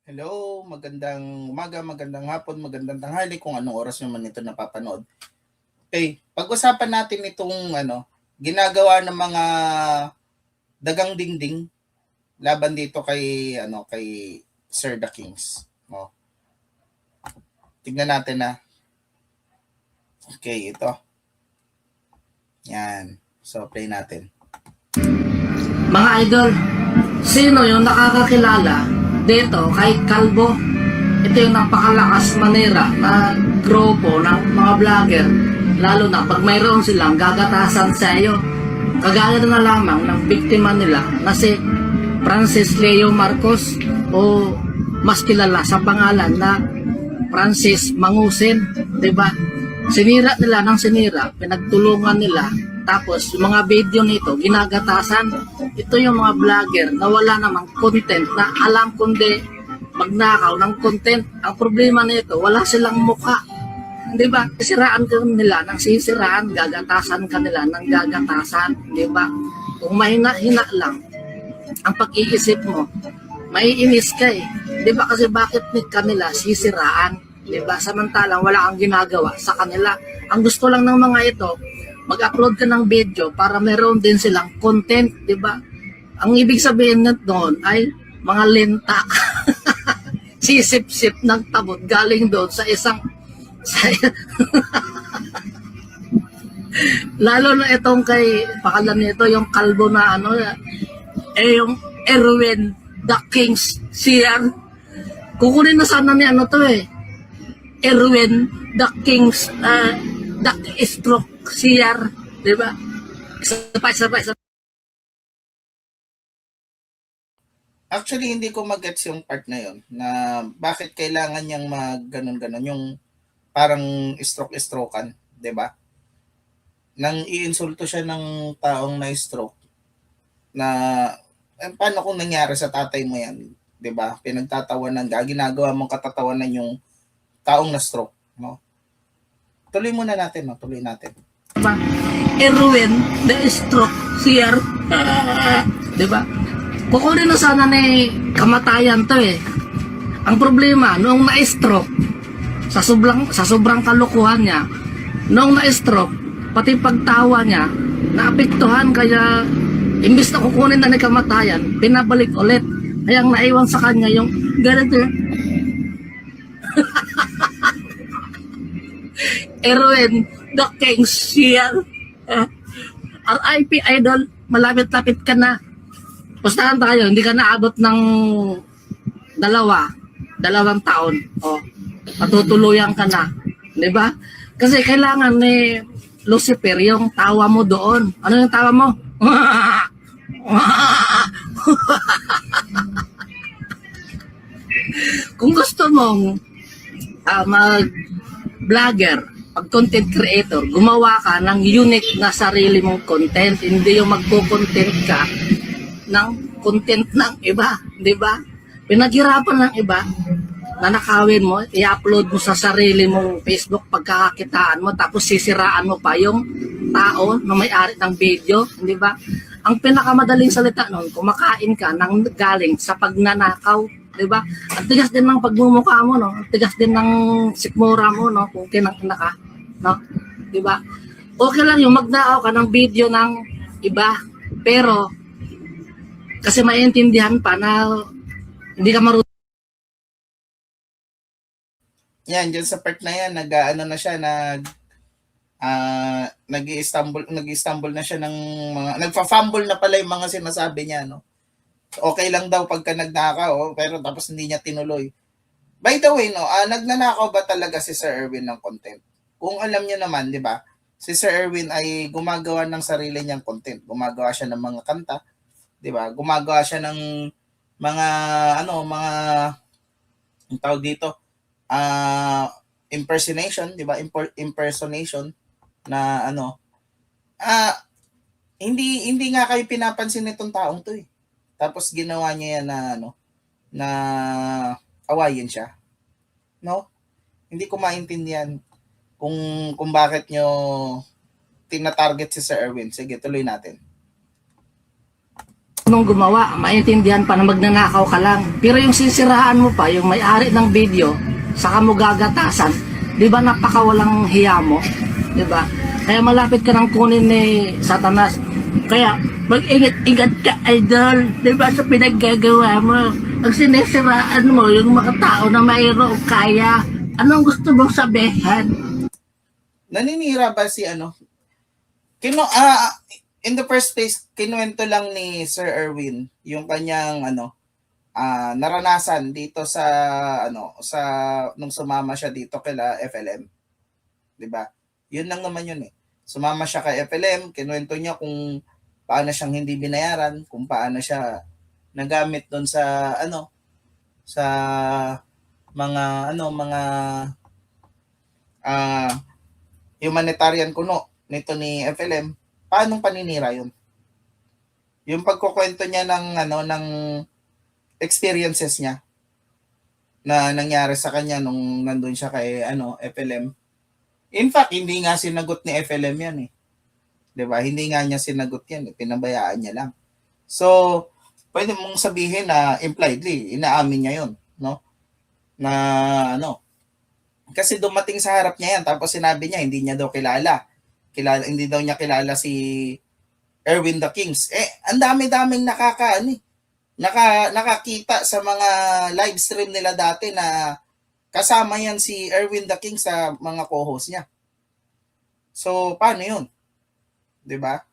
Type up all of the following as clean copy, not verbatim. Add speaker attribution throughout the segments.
Speaker 1: Hello, magandang umaga, magandang hapon, magandang tanghali kung anong oras nyo man ito napapanood. Okay, pag-usapan natin itong ginagawa ng mga dagang dingding laban dito kay Sir the Kings. Oh, tignan natin na. Okay, ito. Yan. So, play natin.
Speaker 2: Mga idol, sino yung nakakakilala dito kay Kalbo? Ito yung napakalakas manera na grupo ng mga vlogger, lalo na pag mayroon silang gagatasan sa iyo. Kagaya na lamang ng biktima nila na si Francis Leo Marcos, o mas kilala sa pangalan na Francis Mangusin, 'di ba? Sinira nila ng sinira, pinagtulungan nila, tapos yung mga video nito ginagatasan. Ito yung mga vlogger na wala namang content, na alam kundi magnakaw ng content. Ang problema nito, wala silang mukha, di ba? Sisiraan ka nila ng sisiraan, gagatasan ka nila ng gagatasan, di ba? Kung mahina-hina lang ang pag-iisip mo, maiinis ka eh. Di ba? Kasi bakit kanila sisiraan? Di ba? Samantalang wala kang ginagawa sa kanila. Ang gusto lang ng mga ito, mag-upload ka ng video para meron din silang content, di ba? Ang ibig sabihin doon ay mga lenta. Sisip-sip ng tabot galing doon sa isang lalo na itong kay pakalan nito yung kalbo na yung Erwin the Kings CR. Kukunin na sana ni to Erwin the Kings the Stroke CR, di ba? Isa.
Speaker 1: Actually, hindi ko magets yung part na yon na bakit kailangan niyang mag-ganon-ganon yung parang stroke-strokean, 'di ba? Nang iinsulto siya ng taong na stroke na paano kung nangyari sa tatay mo yan, 'di ba? Pinagtatawanan ka, ginagawa mong katatawanan yung taong na stroke, no? Tuloy muna natin, no? Tuloy natin.
Speaker 2: Diba? Erwin the Stroke CR. Di ba? Kukunin na sana ni kamatayan to eh. Ang problema, noong na-stroke, sa sobrang kalokohan niya, noong na-stroke, pati pagtawa niya, naapektuhan, kaya imbis na kukunin na ni kamatayan, pinabalik ulit. Kaya ang naiwan sa kanya yung ganito. Erwin the Kings CR. RIP idol, malapit-lapit ka na. Pustahan tayo, hindi ka naabot ng dalawang taon. Patutuluyan ka na. Di ba? Kasi kailangan ni Lucifer yung tawa mo doon. Ano yung tawa mo? Kung gusto mong mag-vlogger, pag-content creator, gumawa ka ng unique na sarili mong content. Hindi yung magko-content ka ng content ng iba, di ba? Pinaghirapan ng iba, nanakawin mo, i-upload mo sa sarili mong Facebook pagkakakitaan mo, tapos sisiraan mo pa yung tao na may-ari ng video, di ba? Ang pinakamadaling salita noon, kumakain ka ng galing sa pagnanakaw, di ba? Ang tigas din ng pagmumukha mo, no? Ang tigas din ng sikmura mo, no? Kung kinang-ina ka, no? Di ba? Okay lang yung magnakaw ka ng video ng iba, pero kasi maintindihan pa na hindi ka marunong.
Speaker 1: Yan, dyan sa part na yan, nag-ano na siya, nag-i-stumble na siya ng mga, nagfa-fumble na pala yung mga sinasabi niya, no? Okay lang daw pagka nagnakaw, pero tapos hindi niya tinuloy. By the way, no, nagnanakaw ba talaga si Sir Erwin ng content? Kung alam niyo naman, di ba, si Sir Erwin ay gumagawa ng sarili niyang content. Gumagawa siya ng mga kanta, di ba? Gumagawa siya ng mga, mga, ang tawag dito, impersonation, di ba? Impersonation na hindi nga kayo pinapansin nitong taong to eh. Tapos ginawa niya yan na awayin siya. No? Hindi ko maintindihan kung bakit nyo tinatarget si Sir Erwin. Sige, tuloy natin.
Speaker 2: nung gumawa, maintindihan pa na magnanakaw ka lang. Pero yung sisiraan mo pa, yung may-ari ng video, saka mo gagatasan, di ba napakawalang hiya mo? Di ba? Kaya malapit ka nang kunin ni Satanas. Kaya mag-ingat-ingat ka, idol. Di ba sa pinaggagawa mo? Ang sinisiraan mo, yung mga tao na mayroong kaya, anong gusto mong sabihin?
Speaker 1: Naninira ba si ano? In the first place, kinuwento lang ni Sir Erwin yung kanyang naranasan dito sa nung sumama siya dito kila FLM, 'di ba? Yun lang naman yun eh. Sumama siya kay FLM, kinuwento niya kung paano siyang hindi binayaran, kung paano siya nagamit doon sa sa mga humanitarian kuno nito ni FLM. Paanong paninira yun? Yung pagkukwento niya ng experiences niya na nangyari sa kanya nung nandun siya kay FLM. In fact, hindi nga sinagot ni FLM yan eh. 'Di ba? Hindi nga niya sinagot yan, eh. Pinabayaan niya lang. So, pwede mong sabihin na impliedly inaamin niya 'yon, no? Na kasi dumating sa harap niya yan tapos sinabi niya hindi niya daw hindi daw niya kilala si Erwin the Kings. Ang dami-daming nakakita sa mga live stream nila dati na kasama yan si Erwin the King sa mga co-host niya. So, paano yun? 'Di ba?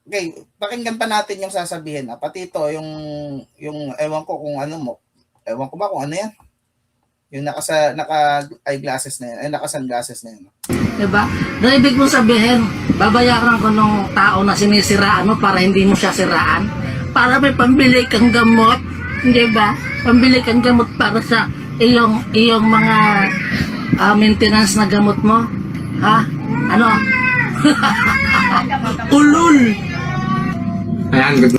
Speaker 1: Okay, pakinggan pa natin yung sasabihin. Pati ito, yung ewan ko kung ano mo. Ewan ko ba kung ano yan? Yung naka-eyeglasses na yan. Naka-sunglasses na yan.
Speaker 2: Diba? Na ibig mo sabihin, babayaran ko nung tao na sinisiraan mo para hindi mo siya siraan? Para may pambili kang gamot, di ba? Pambili kang gamot para sa iyong mga maintenance na gamot mo? Ha? Ano? Ulul!
Speaker 3: Ayan,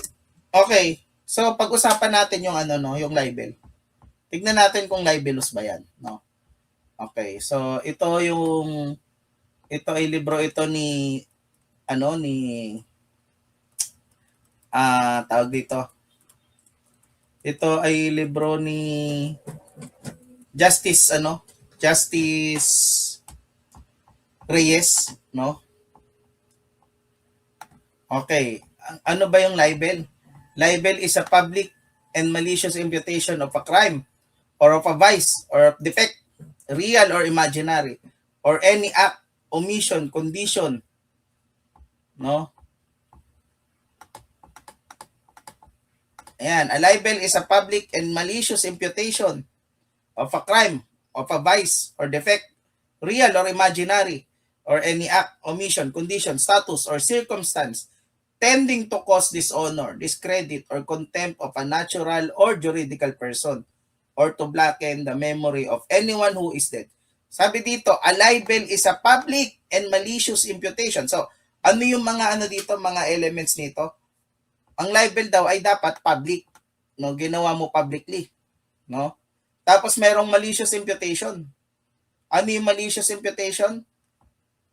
Speaker 1: Okay. So, pag-usapan natin yung yung libel. Tignan natin kung libelous ba yan, no? Okay. So, ito ay libro ito ni tawag dito. Ito ay libro ni Justice Reyes, no? Okay. Ano ba yung libel? Libel is a public and malicious imputation of a crime or of a vice or of defect, real or imaginary, or any act, omission, condition, no? Ayan, a libel is a public and malicious imputation of a crime, of a vice or defect, real or imaginary, or any act, omission, condition, status, or circumstance tending to cause dishonor, discredit, or contempt of a natural or juridical person, or to blacken the memory of anyone who is dead. Sabi dito, a libel is a public and malicious imputation. So, ano yung mga mga elements nito? Ang libel daw ay dapat public, no? Ginawa mo publicly, no? Tapos merong malicious imputation. Ano yung malicious imputation?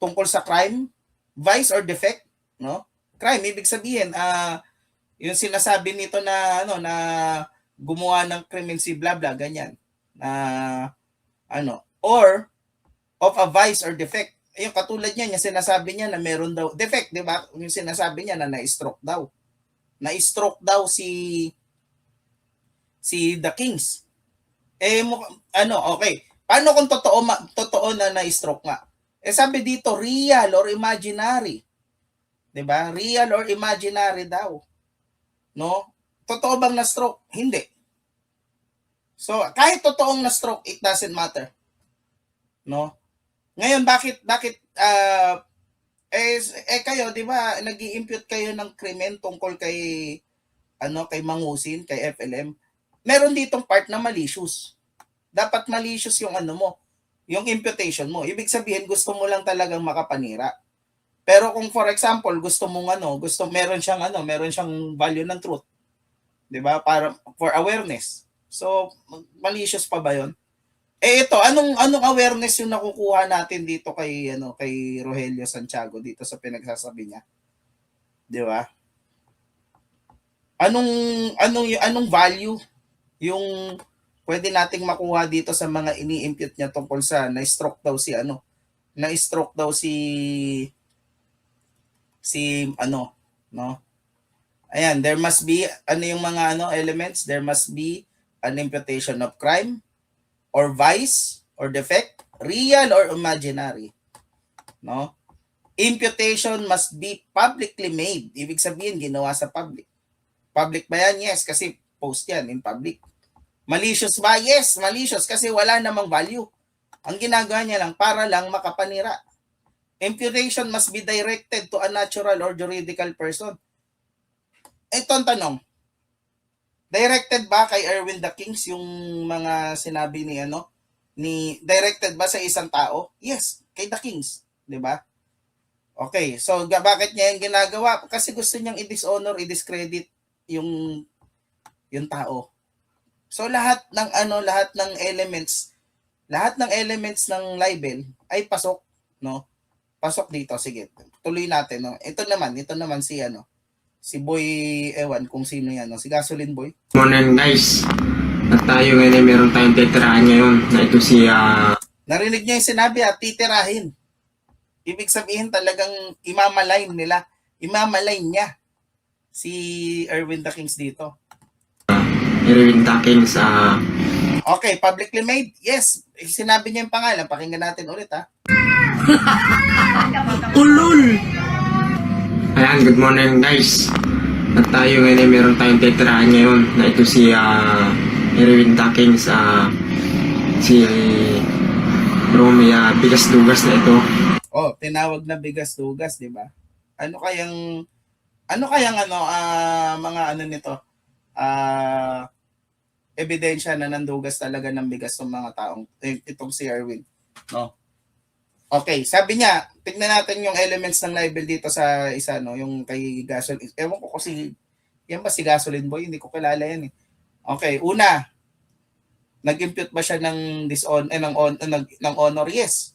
Speaker 1: Tungkol sa crime, vice or defect, no? Crime ibig sabihin yung sinasabi nito na na gumawa ng krimen si bla bla ganyan. Or of a vice or defect. Yung katulad niya, yung sinasabi niya na meron daw defect, 'di ba? Yung sinasabi niya na na-stroke daw. Na-stroke daw si The Kings. Okay. Paano kung totoo na na-stroke nga? Sabi dito real or imaginary. 'Di ba? Real or imaginary daw. No? Totoo bang na-stroke? Hindi. So, kahit totoong na-stroke, it doesn't matter. No? Ngayon bakit kayo, 'di ba, nag-i-impute kayo ng krimen tungkol kay Mangusin, kay FLM. Meron ditong part na malicious. Dapat malicious yung yung imputation mo. Ibig sabihin gusto mo lang talagang makapanira. Pero kung for example, gusto mong meron siyang value ng truth. 'Di ba? Para for awareness. So, malicious pa ba 'yon? Ito, anong awareness yung nakukuha natin dito kay Rogelio Santiago dito sa pinagsasabi niya? 'Di ba? Anong value yung pwede nating makuha dito sa mga ini-impute niya tungkol sa na-stroke daw si no? Ayan, there must be yung mga elements, there must be an imputation of crime or vice or defect, real or imaginary, no? Imputation must be publicly made. Ibig sabihin ginawa sa public. Public ba yan? Yes, kasi post yan in public. Malicious ba? Yes, malicious kasi wala namang value. Ang ginagawa niya lang para lang makapanira. Imputation must be directed to a natural or juridical person. Ito ang tanong. Directed ba kay Erwin the Kings yung mga sinabi ni directed ba sa isang tao? Yes, kay the Kings, 'di ba? Okay, so bakit niya yung ginagawa? Kasi gusto niyang i-dishonor, i-discredit yung tao. So lahat ng elements ng libel ay pasok, no? Pasok dito, sige. Tuloy natin, no. Ito naman si Boy, ewan kung sino yan, no? Si Gasoline Boy.
Speaker 3: Morning guys. At tayo ngayon ay meron tayong titirahan ngayon na ito si
Speaker 1: Narinig niyo yung sinabi, titirahin. Ibig sabihin talagang imamalain niya si Erwin the Kings dito.
Speaker 3: Erwin the Kings.
Speaker 1: Okay, publicly made. Yes, sinabi niya yung pangalan. Pakinggan natin ulit, ha.
Speaker 2: Ulul!
Speaker 3: Ayan, good morning guys. At tayo ngayon ay meron tayong titirahan ngayon na ito si Erwin the Kings. Si Romy Bigas-Dugas na ito.
Speaker 1: Oh, tinawag na bigas-dugas, di ba? Ano kayang mga nito? Ebidensya na nandugas talaga ng bigas ng mga taong itong si Erwin, no? Okay, sabi niya, tignan natin yung elements ng libel dito sa isa, no, yung kay Gasoline. Ewan ko kasi yan ba si Gasoline Boy? Hindi ko kilala yan eh. Okay, una, nag-impute ba siya ng honor? Yes.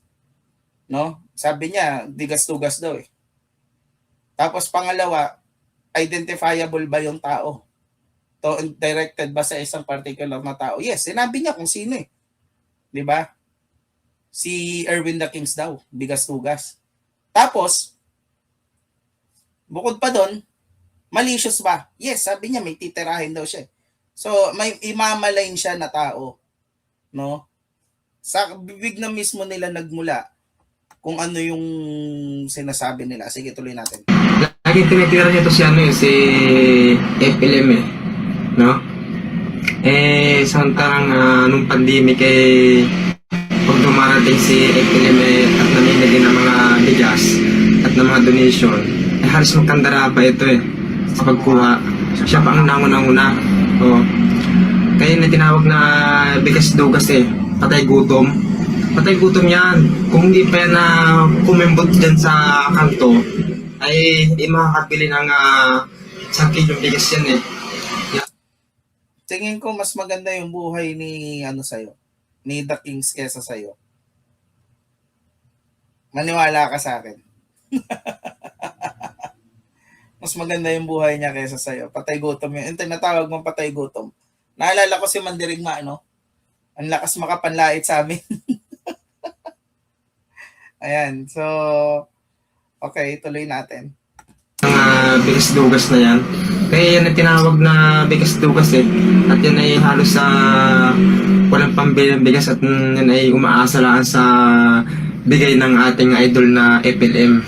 Speaker 1: No? Sabi niya, bigas-dugas daw eh. Tapos pangalawa, identifiable ba yung tao? Directed ba sa isang particular na tao? Yes, sinabi niya kung sino eh. 'Di ba? Si Erwin the Kings daw, bigas-dugas. Tapos, bukod pa doon, malicious ba? Yes, sabi niya may titirahin daw siya. So, may imamalain siya na tao, no? Sa bibig na mismo nila nagmula kung ano yung sinasabi nila. Sige, tuloy natin.
Speaker 3: Lagi tinitira niya ito si FLM eh. No? Samantarang nung pandemic pag dumarating si FLM at namimigay ng mga bigas at ng mga donation, halos magkandara pa ito eh sa pagkuha. Siya pa ang nangunang-una. Oh. Kaya na tinawag na bigas-dugas eh. Patay gutom yan. Kung hindi pa yan na kumembot dyan sa kanto, ay makakabili ng 1 kilyong bigas yan eh.
Speaker 1: Tingin ko mas maganda yung buhay ni ni The Kings kesa sa'yo. Maniwala ka sa akin. Mas maganda yung buhay niya kesa sa'yo. Patay gutom yun. Yung tinatawag mong patay gutom. Naalala ko si Mandirigma, ang lakas makapanlait sa amin. Ayan, so okay, tuloy natin.
Speaker 3: Bigas-dugas na yan. Kaya yan ang tinawag na bigas-dugas eh. At yan ay halos sa walang pambili ng bigas at yan ay umaasa lang sa bigay ng ating idol na FLM.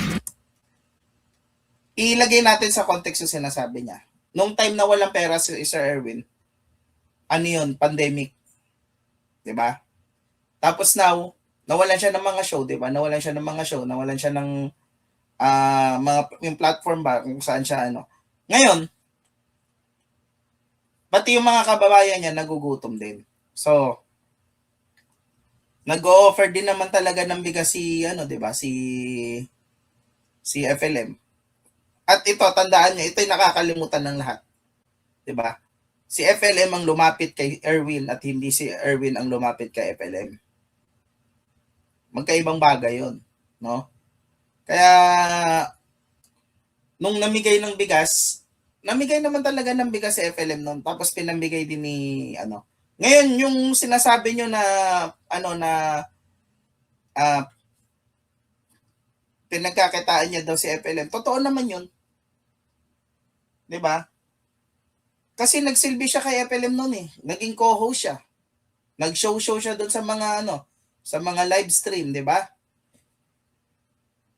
Speaker 1: Ilagay natin sa context yung sinasabi niya. Nung time na walang pera si Sir Erwin, ano yun? Pandemic. Diba? Tapos now, nawalan siya ng mga show, diba? Nawalan siya ng yung platform ba kung saan siya Ngayon, pati yung mga kababayan niya nagugutom din. So, nag-o-offer din naman talaga ng bigas si diba? Si FLM. At ito, tandaan niyo, ito'y nakakalimutan ng lahat. Diba? Si FLM ang lumapit kay Erwin at hindi si Erwin ang lumapit kay FLM. Magkaibang bagay yun, no? Kaya, nung namigay ng bigas, namigay naman talaga ng bigas si FLM noon, tapos pinamigay din ni ano. Ngayon yung sinasabi nyo na ano na pinagkakitaan niya daw si FLM. Totoo naman 'yun. 'Di ba? Kasi nagsilbi siya kay FLM noon eh. Naging co-host siya. Nag-show siya doon sa mga sa mga live stream, 'di ba?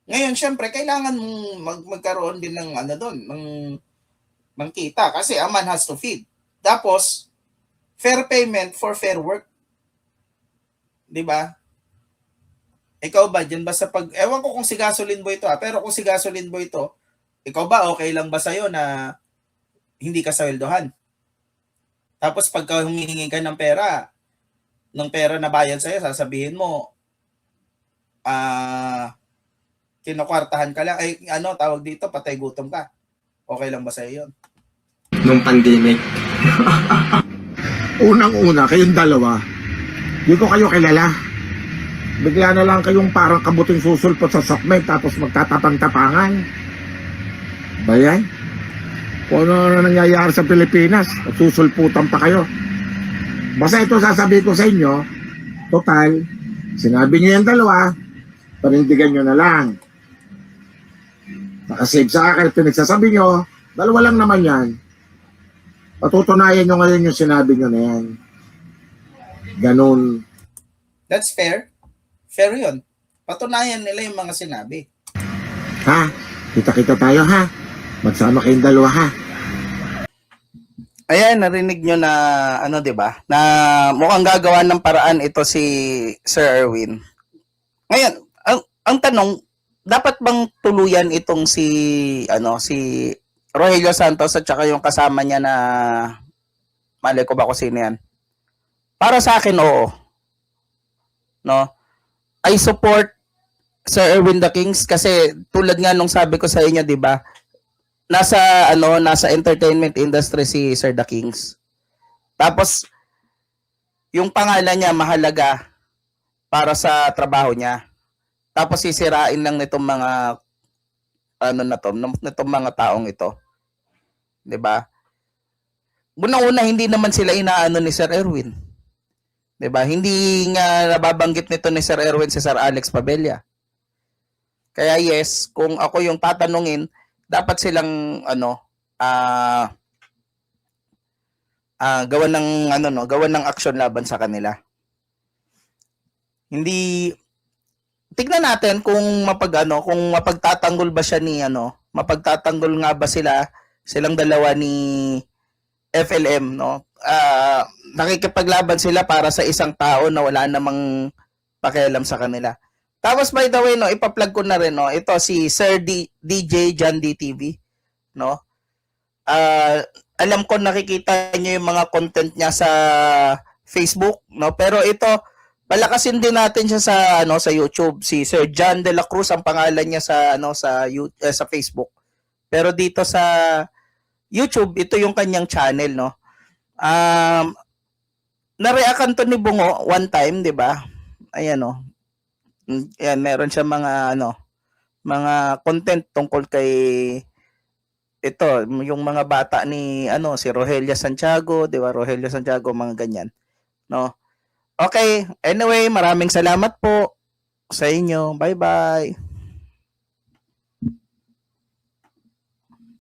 Speaker 1: Ngayon, syempre, kailangan mong magkaroon din ng doon, ng kita kasi a man has to feed. Tapos fair payment for fair work. 'Di ba? Ikaw ba dyan ba sa ewan ko kung si Gasoline Boy to pero kung si Gasoline Boy to, ikaw ba okay lang ba sa'yo na hindi ka saweldohan? Tapos pagka humihingi ka ng pera na bayad sa'yo, sasabihin mo, kinukwartahan ka lang, ay tawag dito, patay gutom ka. Okay lang ba sa'yo yun?
Speaker 3: Nung pandemic.
Speaker 4: Unang-una, kayong dalawa, di ko kayo kilala. Bigla na lang kayong parang kabuting susulpot sa sokmed tapos magtatapang-tapangan. Ba yan? Kung ano nangyayari sa Pilipinas, susulputan pa kayo. Basta ito sasabihin ko sa inyo, total, sinabi niyo yung dalawa, panindigan nyo na lang. Nakasave sa akin, pinagsasabi nyo, dalawa lang naman yan. Patutunayan nyo ngayon yung sinabi nyo na yan. Ganun.
Speaker 1: That's fair. Fair yun. Patunayan nila yung mga sinabi.
Speaker 4: Ha? Kita-kita tayo ha? Magsama kayong dalawa ha?
Speaker 1: Ayan, narinig nyo na, 'di ba? Na mukhang gagawa ng paraan ito si Sir Erwin. Ngayon, ang tanong, dapat bang tuluyan itong si Rogelio Santos at saka yung kasama niya na mali ko ba kung sino yan? Para sa akin, oo. No? I support Sir Erwin the Kings kasi tulad nga nung sabi ko sa inyo, 'di ba? Nasa entertainment industry si Sir the Kings. Tapos yung pangalan niya mahalaga para sa trabaho niya. Tapos sisirain lang nitong mga nitong mga taong ito. 'Di ba? Unang-una hindi naman sila inaano ni Sir Erwin. 'Di ba? Hindi nga nababanggit nito ni Sir Erwin si Sir Alex Pabella. Kaya yes, kung ako yung tatanungin, dapat silang gawan ng action laban sa kanila. Hindi tignan natin kung kung mapagtatanggol ba siya mapagtatanggol nga ba silang dalawa ni FLM, no? Nakikipaglaban sila para sa isang tao na wala namang pakialam sa kanila. Tapos by the way, ipa-plug ko na rin, ito si Sir DJ John DTV, no? Alam ko nakikita niyo yung mga content niya sa Facebook, no? Pero ito, palakasin din natin siya sa YouTube. Si Sir John de la Cruz ang pangalan niya sa Facebook. Pero dito sa YouTube, ito yung kanyang channel, no? Na-reactan to ni Bungo one time, 'di ba? Ayan, no. Ayan, meron siya mga content tungkol kay ito, yung mga bata ni si Rogelio Santiago, 'di ba? Rogelio Santiago, mga ganyan, no? Okay, anyway, maraming salamat po sa inyo. Bye-bye.